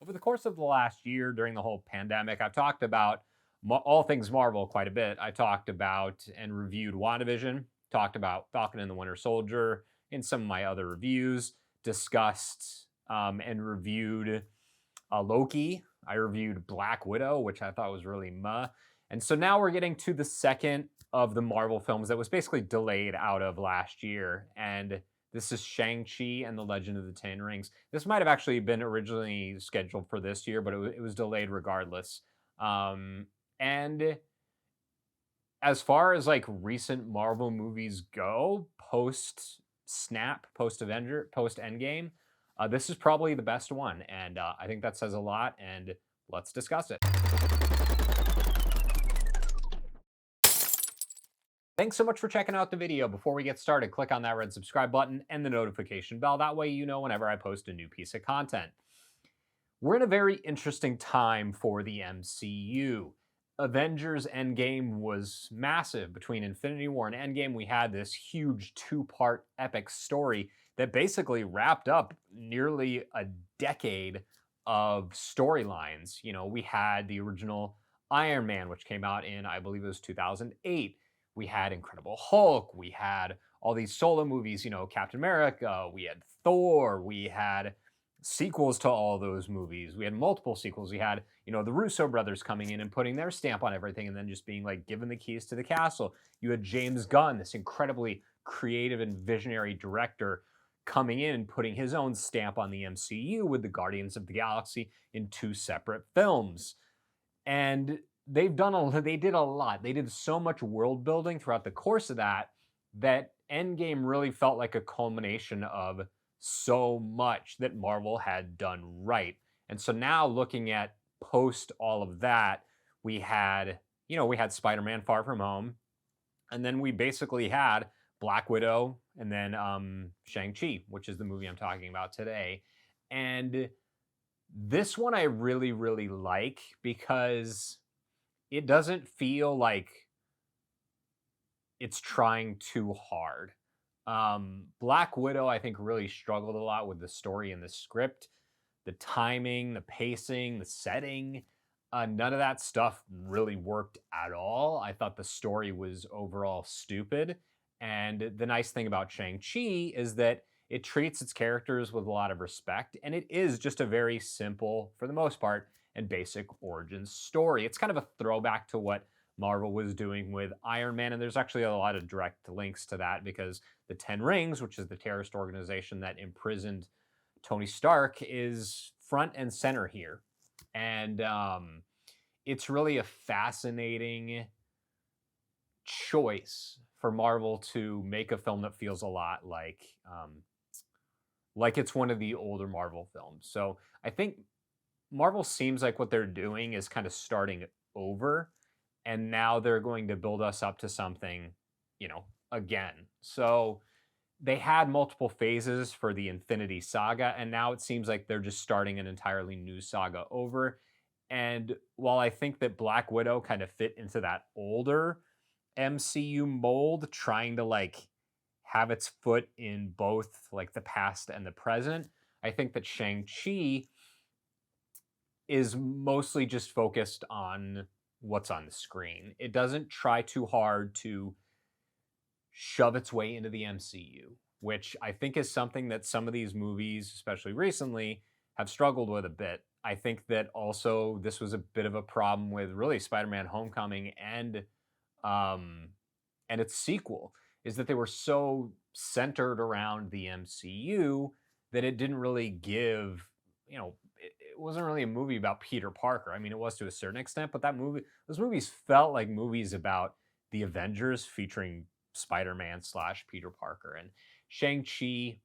over the course of the last year during the whole pandemic, I've talked about all things Marvel quite a bit. I talked about and reviewed WandaVision, talked about Falcon and the Winter Soldier in some of my other reviews, discussed and reviewed Loki. I reviewed Black Widow, which I thought was really meh. And so now we're getting to the second of the Marvel films that was basically delayed out of last year. And this is Shang-Chi and the Legend of the Ten Rings. This might have actually been originally scheduled for this year, but it was delayed regardless. And as far as like recent Marvel movies go, post Snap, post Avenger, post Endgame, this is probably the best one. And I think that says a lot. And let's discuss it. Thanks so much for checking out the video. Before we get started, click on that red subscribe button and the notification bell. That way you know whenever I post a new piece of content. We're in a very interesting time for the MCU. Avengers Endgame was massive. Between Infinity War and Endgame, we had this huge two-part epic story that basically wrapped up nearly a decade of storylines. You know, we had the original Iron Man, which came out in, I believe it was 2008. We had Incredible Hulk. We had all these solo movies, you know, Captain America. We had Thor. We had sequels to all those movies. We had multiple sequels. We had, you know, the Russo brothers coming in and putting their stamp on everything and then just being like given the keys to the castle. You had James Gunn, this incredibly creative and visionary director, coming in and putting his own stamp on the MCU with the Guardians of the Galaxy in two separate films. And they did a lot. They did so much world building throughout the course of that Endgame really felt like a culmination of so much that Marvel had done right. And so now looking at post all of that, we had Spider-Man Far From Home, and then we basically had Black Widow, and then Shang-Chi, which is the movie I'm talking about today. And this one I really, really like because it doesn't feel like it's trying too hard. Black Widow, I think, really struggled a lot with the story and the script, the timing, the pacing, the setting. None of that stuff really worked at all. I thought the story was overall stupid. And the nice thing about Shang-Chi is that it treats its characters with a lot of respect, and it is just a very simple, for the most part, and basic origin story. It's kind of a throwback to what Marvel was doing with Iron Man, and there's actually a lot of direct links to that because the Ten Rings, which is the terrorist organization that imprisoned Tony Stark, is front and center here. And it's really a fascinating choice for Marvel to make a film that feels a lot like it's one of the older Marvel films. So I think Marvel seems like what they're doing is kind of starting over, and now they're going to build us up to something, you know, again. So they had multiple phases for the Infinity Saga, and now it seems like they're just starting an entirely new saga over. And while I think that Black Widow kind of fit into that older MCU mold, trying to like have its foot in both like the past and the present, I think that Shang-Chi is mostly just focused on what's on the screen. It doesn't try too hard to shove its way into the MCU, which I think is something that some of these movies, especially recently, have struggled with a bit. I think that also this was a bit of a problem with really Spider-Man Homecoming and its sequel, is that they were so centered around the MCU that it didn't really give, you know, it wasn't really a movie about Peter Parker. I mean, it was to a certain extent, but those movies felt like movies about the Avengers featuring Spider-Man / Peter Parker. And Shang-Chi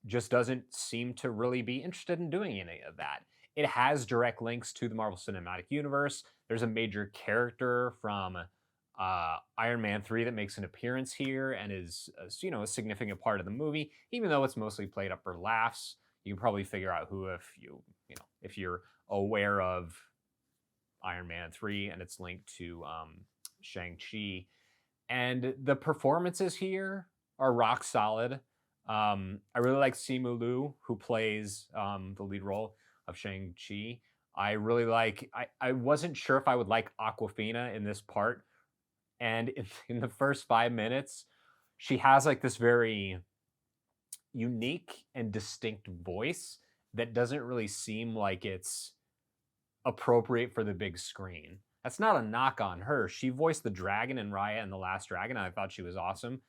just doesn't seem to really be interested in doing any of that. It has direct links to the Marvel Cinematic Universe. There's a major character from Iron Man 3 that makes an appearance here and is, you know, a significant part of the movie, even though it's mostly played up for laughs. You can probably figure out who if you're aware of Iron Man 3 and it's linked to Shang-Chi. And the performances here are rock solid. I really like Simu Liu, who plays the lead role of Shang-Chi. I really like. I wasn't sure if I would like Awkwafina in this part, and in the first 5 minutes, she has like this very unique and distinct voice that doesn't really seem like it's appropriate for the big screen. That's not a knock on her. She voiced the dragon in Raya and the Last Dragon. And I thought she was awesome.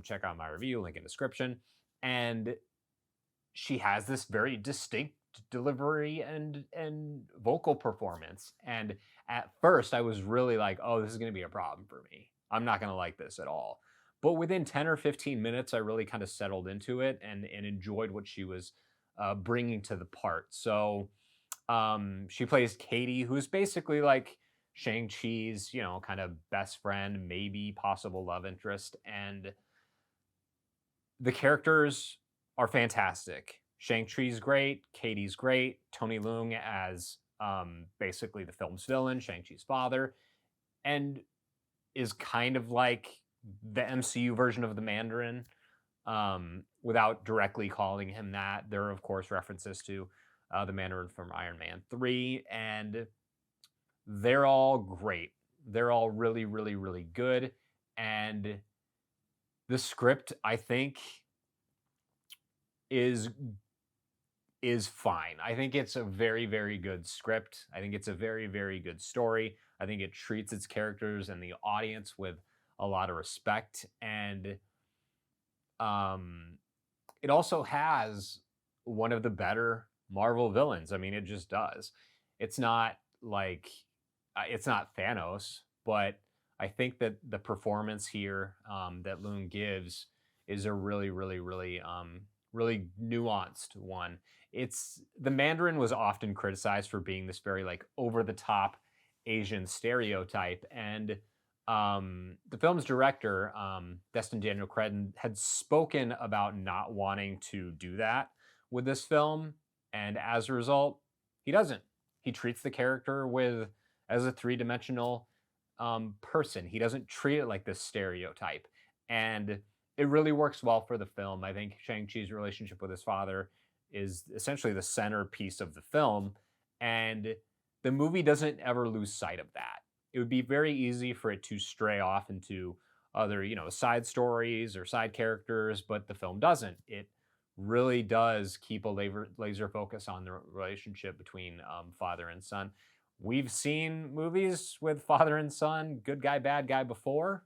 Check out my review, link in description. And she has this very distinct delivery and vocal performance. And at first, I was really like, oh, this is going to be a problem for me. I'm not going to like this at all. But within 10 or 15 minutes, I really kind of settled into it and enjoyed what she was bringing to the part. So she plays Katie, who's basically like Shang-Chi's, kind of best friend, maybe possible love interest. And the characters are fantastic. Shang-Chi's great, Katie's great, Tony Leung as basically the film's villain, Shang-Chi's father, and is kind of like the MCU version of the Mandarin, without directly calling him that. There are, of course, references to the Mandarin from Iron Man 3, and they're all great. They're all really, really, really good. And the script, I think, is fine. I think it's a very, very good script. I think it's a very, very good story. I think it treats its characters and the audience with a lot of respect. And it also has one of the better Marvel villains. I mean, it just does. It's not like it's not Thanos, but I think that the performance here that Leung gives is a really, really, really, really nuanced one. It's the Mandarin was often criticized for being this very like over the top Asian stereotype, and the film's director, Destin Cretten, had spoken about not wanting to do that with this film, and as a result, he doesn't. He treats the character with as a three-dimensional person. He doesn't treat it like this stereotype, and it really works well for the film. I think Shang-Chi's relationship with his father is essentially the centerpiece of the film, and the movie doesn't ever lose sight of that. It would be very easy for it to stray off into other, side stories or side characters, but the film doesn't. It really does keep a laser focus on the relationship between father and son. We've seen movies with father and son, good guy, bad guy before.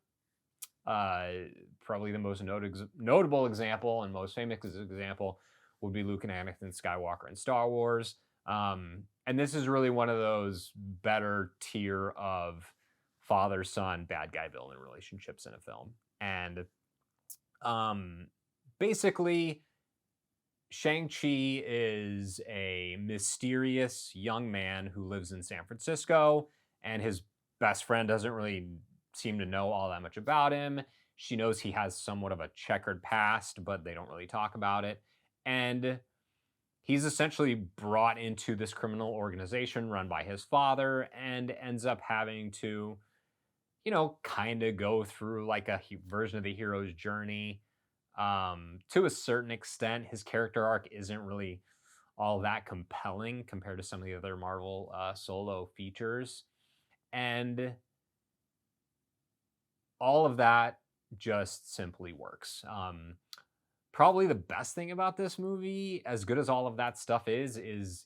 Probably the most notable example and most famous example would be Luke and Anakin Skywalker in Star Wars. And this is really one of those better tier of father son, bad guy villain relationships in a film. And basically, Shang-Chi is a mysterious young man who lives in San Francisco, and his best friend doesn't really seem to know all that much about him. She knows he has somewhat of a checkered past, but they don't really talk about it. And he's essentially brought into this criminal organization run by his father and ends up having to, kind of go through like a version of the hero's journey. To a certain extent, his character arc isn't really all that compelling compared to some of the other Marvel solo features. And all of that just simply works. Probably the best thing about this movie, as good as all of that stuff is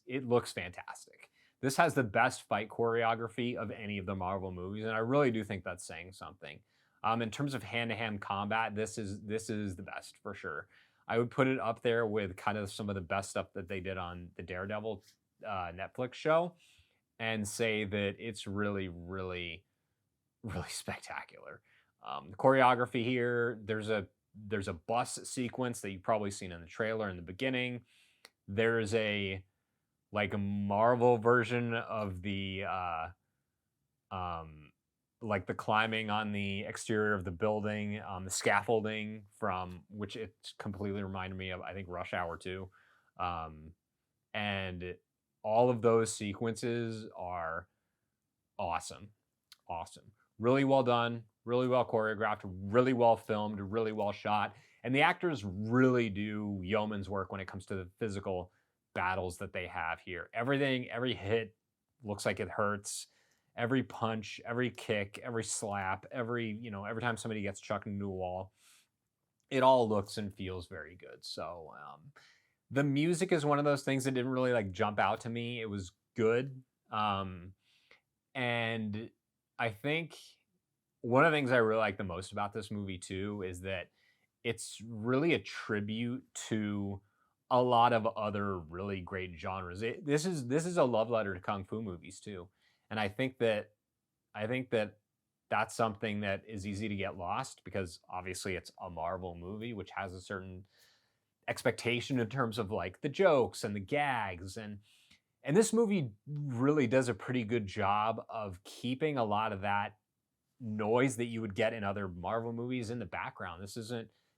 it looks fantastic. This has the best fight choreography of any of the Marvel movies, and I really do think that's saying something. In terms of hand-to-hand combat, this is the best for sure. I would put it up there with kind of some of the best stuff that they did on the Daredevil Netflix show, and say that it's really, really, really spectacular. The choreography here, there's a bus sequence that you've probably seen in the trailer in the beginning. There's a like a Marvel version of the like the climbing on the exterior of the building, the scaffolding from which it completely reminded me of, I think, Rush Hour 2. And all of those sequences are awesome. Awesome. Really well done, really well choreographed, really well filmed, really well shot. And the actors really do yeoman's work when it comes to the physical battles that they have here. Every hit looks like it hurts. Every punch, every kick, every slap, every time somebody gets chucked into a wall, it all looks and feels very good. So the music is one of those things that didn't really like jump out to me. It was good. Um, and I think one of the things I really like the most about this movie too is that it's really a tribute to a lot of other really great genres. This is a love letter to kung fu movies too, and I think that that's something that is easy to get lost because obviously it's a Marvel movie, which has a certain expectation in terms of like the jokes and the gags and this movie really does a pretty good job of keeping a lot of that noise that you would get in other Marvel movies in the background.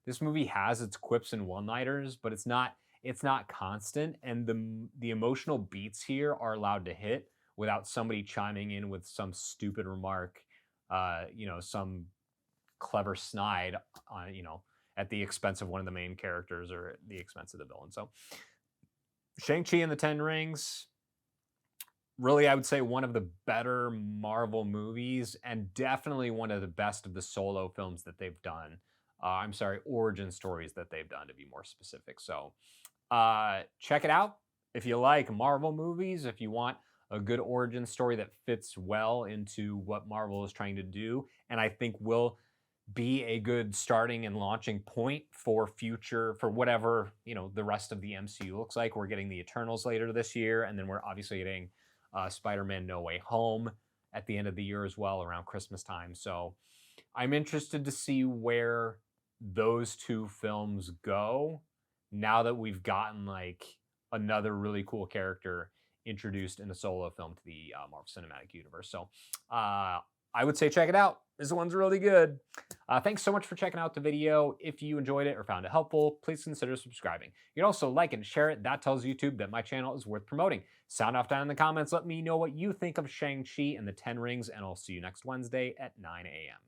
This movie has its quips and one-liners, but it's not constant and the emotional beats here are allowed to hit without somebody chiming in with some stupid remark, some clever snide at the expense of one of the main characters or at the expense of the villain. So Shang-Chi and the Ten Rings, really, I would say one of the better Marvel movies and definitely one of the best of the solo films that they've done. I'm sorry, origin stories that they've done to be more specific. So check it out if you like Marvel movies, if you want a good origin story that fits well into what Marvel is trying to do, and I think will be a good starting and launching point for whatever the rest of the MCU looks like. We're getting the Eternals later this year, and then we're obviously getting Spider-Man No Way Home at the end of the year as well, around Christmas time. So I'm interested to see where those two films go now that we've gotten like another really cool character introduced in a solo film to the Marvel Cinematic Universe. So I would say check it out. This one's really good. Thanks so much for checking out the video. If you enjoyed it or found it helpful, please consider subscribing. You can also like and share it. That tells YouTube that my channel is worth promoting. Sound off down in the comments. Let me know what you think of Shang-Chi and the Ten Rings, and I'll see you next Wednesday at 9 a.m.